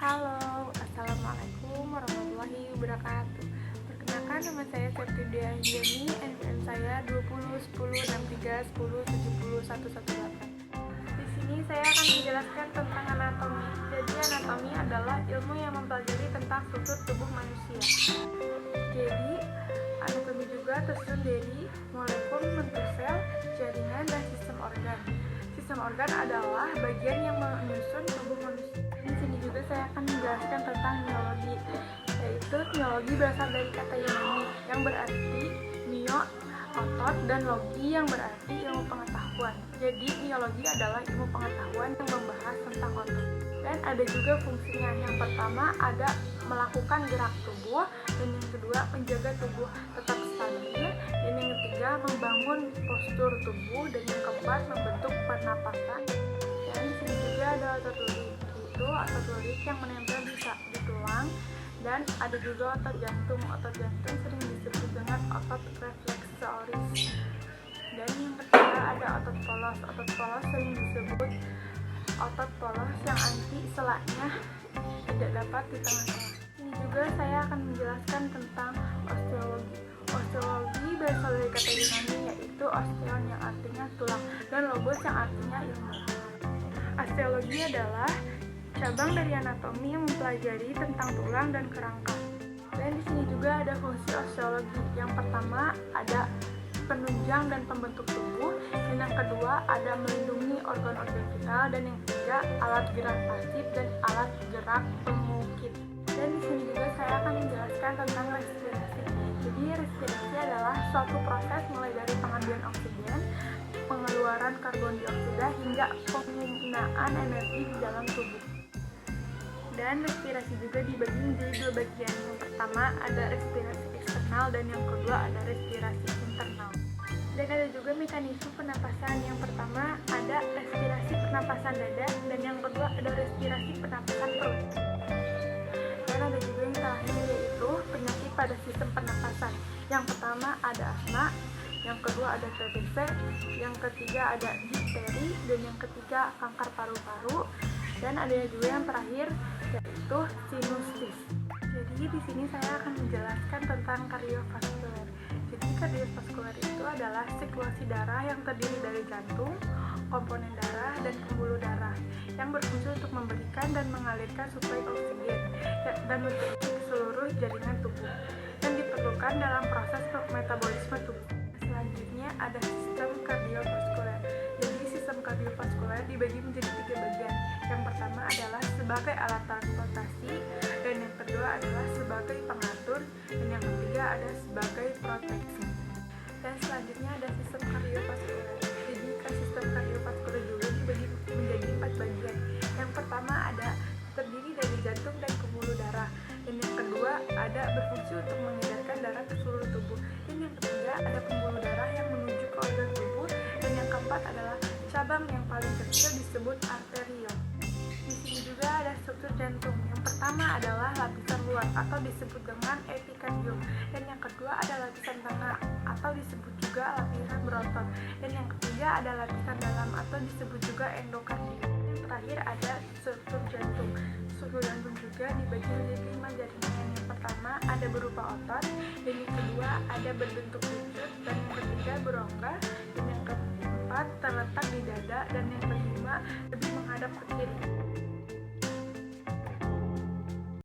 Halo, Assalamualaikum warahmatullahi wabarakatuh. Perkenalkan, nama saya Septidia Anjani, NPM saya 20106310701118. Di sini saya akan menjelaskan tentang anatomi. Jadi anatomi adalah ilmu yang mempelajari tentang struktur tubuh manusia. Jadi anatomi juga tersusun dari molekul, bentuk sel, jaringan, dan sistem organ. Sistem organ adalah bagian yang menyusun tubuh manusia. Di sini juga saya akan menjelaskan tentang neurologi, yaitu neurologi berasal dari kata Yunani yang berarti neo, otot, dan logi yang berarti ilmu pengetahuan. Jadi neurologi adalah ilmu pengetahuan yang membahas tentang otot. Dan ada juga fungsinya. Yang pertama ada melakukan gerak tubuh, dan yang kedua menjaga tubuh tetap stabil, dan yang ketiga membangun postur tubuh, dan yang keempat membentuk pernapasan. Dan di sini juga ada otot lirik, itu otot lirik yang menempel di tulang, dan ada juga otot jantung. Otot jantung sering disebut dengan otot refleksoris. Dan yang ketiga ada otot polos. Otot polos sering disebut otot polos yang anti selaknya tidak dapat di tengah-tengah. Ini juga saya akan menjelaskan tentang osteologi. Osteologi berasal dari kata Yunani, yaitu osteon yang artinya tulang dan logos yang artinya ilmu. Osteologi adalah cabang dari anatomi yang mempelajari tentang tulang dan kerangka. Dan di sini juga ada fungsi osteologi. Yang pertama ada penunjang dan pembentuk tubuh, dan yang kedua ada melindungi organ-organ vital, dan yang ketiga alat gerak pasif dan alat gerak pemukit. Dan di sini juga saya akan menjelaskan tentang respirasi. Jadi respirasi adalah suatu proses mulai dari pengambilan oksigen, pengeluaran karbon dioksida hingga penggunaan energi di dalam tubuh. Dan respirasi juga dibagi menjadi dua bagian. Yang pertama ada respirasi eksternal dan yang kedua ada respirasi internal. Dan ada juga mekanisme pernapasan. Yang pertama ada respirasi pernapasan dada, dan yang kedua ada respirasi pernapasan perut. Dan ada juga yang terakhir, yaitu penyakit pada sistem pernapasan. Yang pertama ada asma, yang kedua ada TBC, yang ketiga ada difteri, dan yang ketiga kanker paru-paru. Dan ada juga yang terakhir, yaitu sinusitis. Jadi di sini saya akan menjelaskan tentang kardiovaskuler. Jadi kardiovaskuler itu adalah sirkulasi darah yang terdiri dari jantung, komponen darah, dan pembuluh darah yang berfungsi untuk memberikan dan mengalirkan suplai oksigen dan untuk seluruh jaringan tubuh yang diperlukan dalam proses metabolisme tubuh. Selanjutnya ada sistem kardiovaskuler. Jadi sistem kardiovaskuler dibagi menjadi 3 bagian. Yang pertama adalah sebagai alat transportasi, dan yang kedua adalah sebagai pengatur, dan yang ketiga ada sebagai proteksi. Dan selanjutnya ada sistem kardiovaskuler. Jadi sistem kardiovaskuler juga dibagi menjadi 4 bagian. Yang pertama ada terdiri dari jantung dan pembuluh darah, dan yang kedua ada berfungsi untuk mengedarkan darah ke seluruh tubuh, dan yang ketiga ada pembuluh darah yang menuju ke organ tubuh, dan yang keempat adalah cabang yang paling kecil disebut arteriol. Di sini juga ada struktur jantung. Yang pertama adalah lapisan luar atau disebut dengan epikardium, dan yang kedua ada lapisan tengah atau disebut juga lapisan berotot, dan yang ketiga ada lapisan dalam atau disebut juga endokardium. Yang terakhir ada struktur jantung. Struktur jantung juga dibagi menjadi 5 jaringan. Yang pertama ada berupa otot, dan yang kedua ada berbentuk buncit, dan yang ketiga berongga, dan yang keempat terletak di dada, dan yang kelima lebih menghadap ke kiri.